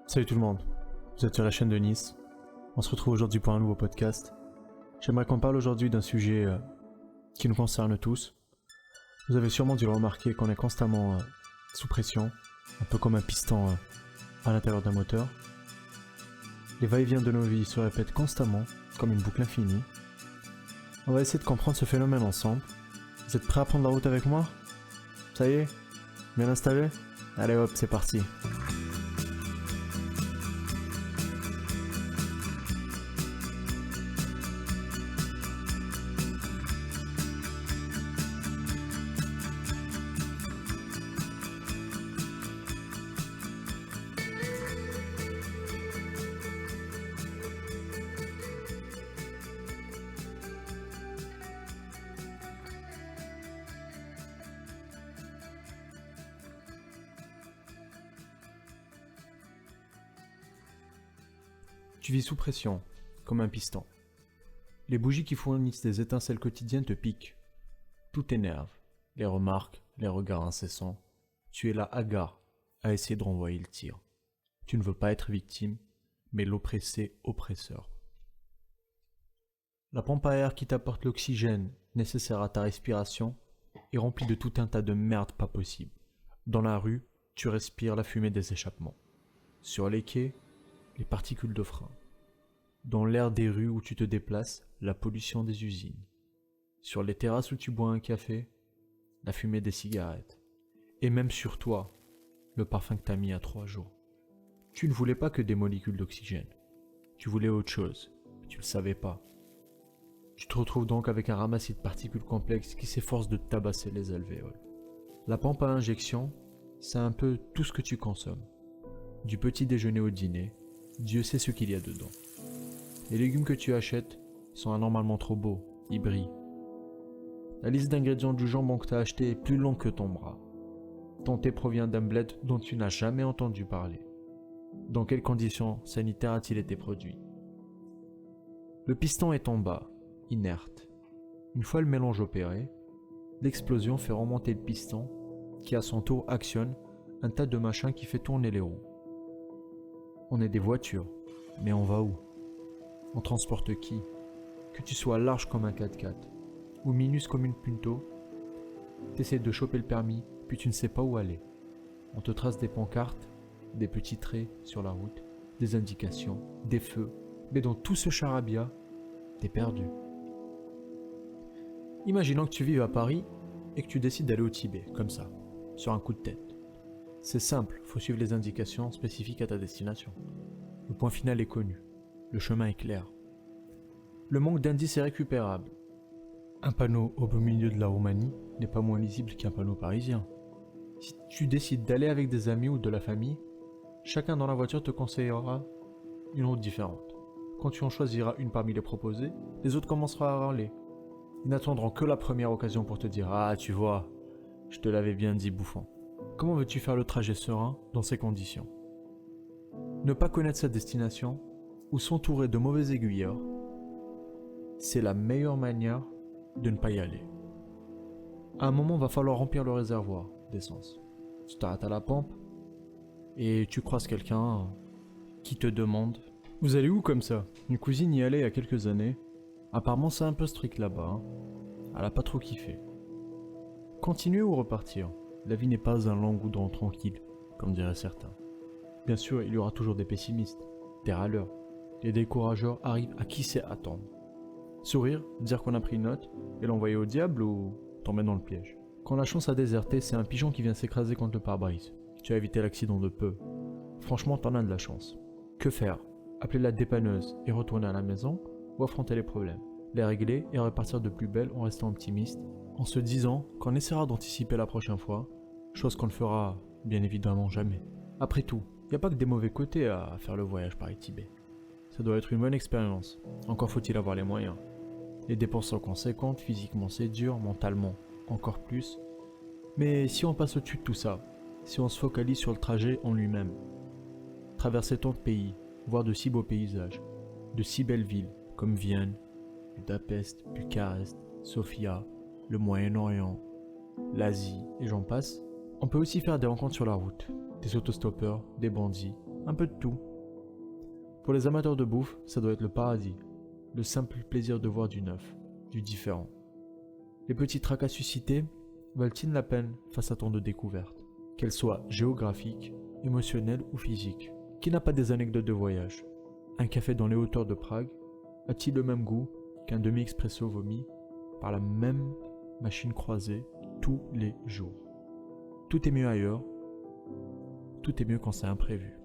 Salut tout le monde, vous êtes sur la chaîne de Nice. On se retrouve aujourd'hui pour un nouveau podcast. J'aimerais qu'on parle aujourd'hui d'un sujet qui nous concerne tous. Vous avez sûrement dû le remarquer qu'on est constamment sous pression, un peu comme un piston à l'intérieur d'un moteur. Les va-et-vient de nos vies se répètent constamment, comme une boucle infinie. On va essayer de comprendre ce phénomène ensemble. Vous êtes prêts à prendre la route avec moi? Ça y est? Bien installé? Allez hop, c'est parti. Tu vis sous pression, comme un piston. Les bougies qui fournissent des étincelles quotidiennes te piquent. Tout t'énerve. Les remarques, les regards incessants. Tu es là hagard à essayer de renvoyer le tir. Tu ne veux pas être victime, mais l'oppressé oppresseur. La pompe à air qui t'apporte l'oxygène nécessaire à ta respiration est remplie de tout un tas de merde pas possible. Dans la rue, tu respires la fumée des échappements. Sur les quais, les particules de frein. Dans l'air des rues où tu te déplaces, la pollution des usines. Sur les terrasses où tu bois un café, la fumée des cigarettes. Et même sur toi, le parfum que t'as mis à 3 jours. Tu ne voulais pas que des molécules d'oxygène. Tu voulais autre chose, mais tu le savais pas. Tu te retrouves donc avec un ramassis de particules complexes qui s'efforcent de te tabasser les alvéoles. La pompe à injection, c'est un peu tout ce que tu consommes. Du petit déjeuner au dîner, Dieu sait ce qu'il y a dedans. Les légumes que tu achètes sont anormalement trop beaux, ils brillent. La liste d'ingrédients du jambon que tu as acheté est plus longue que ton bras. Ton thé provient d'un bled dont tu n'as jamais entendu parler. Dans quelles conditions sanitaires a-t-il été produit? Le piston est en bas, inerte. Une fois le mélange opéré, l'explosion fait remonter le piston qui à son tour actionne un tas de machins qui fait tourner les roues. On est des voitures, mais on va où? On transporte qui? Que tu sois large comme un 4x4 ou minus comme une Punto, t'essaies de choper le permis, puis tu ne sais pas où aller. On te trace des pancartes, des petits traits sur la route, des indications, des feux, mais dans tout ce charabia, t'es perdu. Imaginons que tu vives à Paris et que tu décides d'aller au Tibet, comme ça, sur un coup de tête. C'est simple, faut suivre les indications spécifiques à ta destination. Le point final est connu, le chemin est clair. Le manque d'indices est récupérable. Un panneau au beau milieu de la Roumanie n'est pas moins lisible qu'un panneau parisien. Si tu décides d'aller avec des amis ou de la famille, chacun dans la voiture te conseillera une route différente. Quand tu en choisiras une parmi les proposées, les autres commenceront à râler. Ils n'attendront que la première occasion pour te dire « Ah, tu vois, je te l'avais bien dit, bouffon ». Comment veux-tu faire le trajet serein dans ces conditions? Ne pas connaître sa destination ou s'entourer de mauvais aiguilleurs, c'est la meilleure manière de ne pas y aller. À un moment, va falloir remplir le réservoir d'essence. Tu t'arrêtes à la pompe et tu croises quelqu'un qui te demande « Vous allez où comme ça ?» Une cousine y allait il y a quelques années. Apparemment, c'est un peu strict là-bas. Elle a pas trop kiffé. Continuer ou repartir? La vie n'est pas un long goudron tranquille, comme diraient certains. Bien sûr, il y aura toujours des pessimistes, des râleurs. Les décourageurs arrivent à qui sait attendre. Sourire, dire qu'on a pris une note, et l'envoyer au diable ou tomber dans le piège. Quand la chance a déserté, c'est un pigeon qui vient s'écraser contre le pare-brise. Tu as évité l'accident de peu. Franchement, t'en as de la chance. Que faire? Appeler la dépanneuse et retourner à la maison, ou affronter les problèmes? Les régler et repartir de plus belle en restant optimiste, en se disant qu'on essaiera d'anticiper la prochaine fois, chose qu'on ne fera bien évidemment jamais. Après tout, il n'y a pas que des mauvais côtés à faire le voyage Paris-Tibet. Ça doit être une bonne expérience, encore faut-il avoir les moyens. Les dépenses sont conséquentes, physiquement c'est dur, mentalement encore plus. Mais si on passe au-dessus de tout ça, si on se focalise sur le trajet en lui-même, traverser tant de pays, voir de si beaux paysages, de si belles villes comme Vienne, Budapest, Bucarest, Sofia, le Moyen-Orient, l'Asie et j'en passe, on peut aussi faire des rencontres sur la route, des autostoppeurs, des bandits, un peu de tout. Pour les amateurs de bouffe, ça doit être le paradis, le simple plaisir de voir du neuf, du différent. Les petits tracas suscités valent-ils la peine face à tant de découvertes, qu'elles soient géographiques, émotionnelles ou physiques? Qui n'a pas des anecdotes de voyage? Un café dans les hauteurs de Prague a-t-il le même goût qu'un demi-expresso vomi par la même machine croisée tous les jours? Tout est mieux ailleurs, tout est mieux quand c'est imprévu.